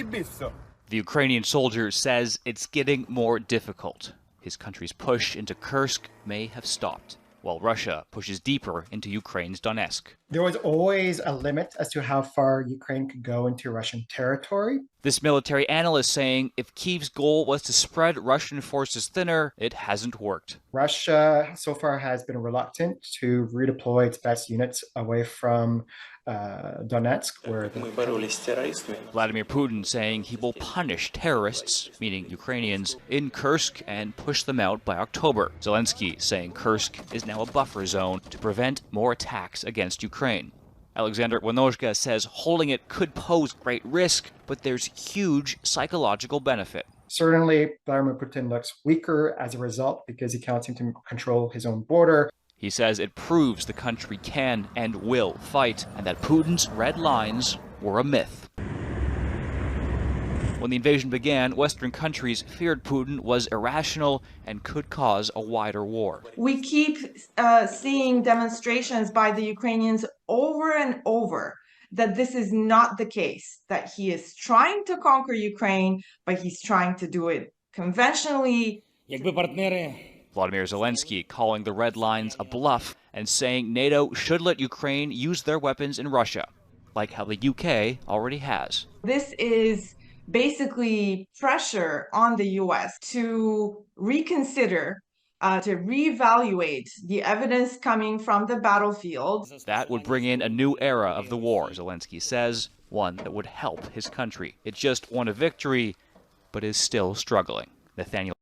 The Ukrainian soldier says it's getting more difficult. His country's push into Kursk may have stopped, while Russia pushes deeper into Ukraine's Donetsk. There was always a limit as to how far Ukraine could go into Russian territory. This military analyst saying if Kyiv's goal was to spread Russian forces thinner, it hasn't worked. Russia so far has been reluctant to redeploy its best units away from Donetsk, where Vladimir Putin saying he will punish terrorists, meaning Ukrainians, in Kursk and push them out by October. Zelensky saying Kursk is now a buffer zone to prevent more attacks against Ukraine. Alexander Wanozhka says holding it could pose great risk, but there's huge psychological benefit. Certainly, Vladimir Putin looks weaker as a result because he can't seem to control his own border. He says it proves the country can and will fight, and that Putin's red lines were a myth. When the invasion began, Western countries feared Putin was irrational and could cause a wider war. We keep seeing demonstrations by the Ukrainians over and over that this is not the case, that he is trying to conquer Ukraine, but he's trying to do it conventionally. Vladimir Zelensky calling the red lines a bluff and saying NATO should let Ukraine use their weapons in Russia, like how the UK already has. This is basically pressure on the US to reconsider, to reevaluate the evidence coming from the battlefield. That would bring in a new era of the war, Zelensky says, one that would help his country. It just won a victory, but is still struggling. Nathaniel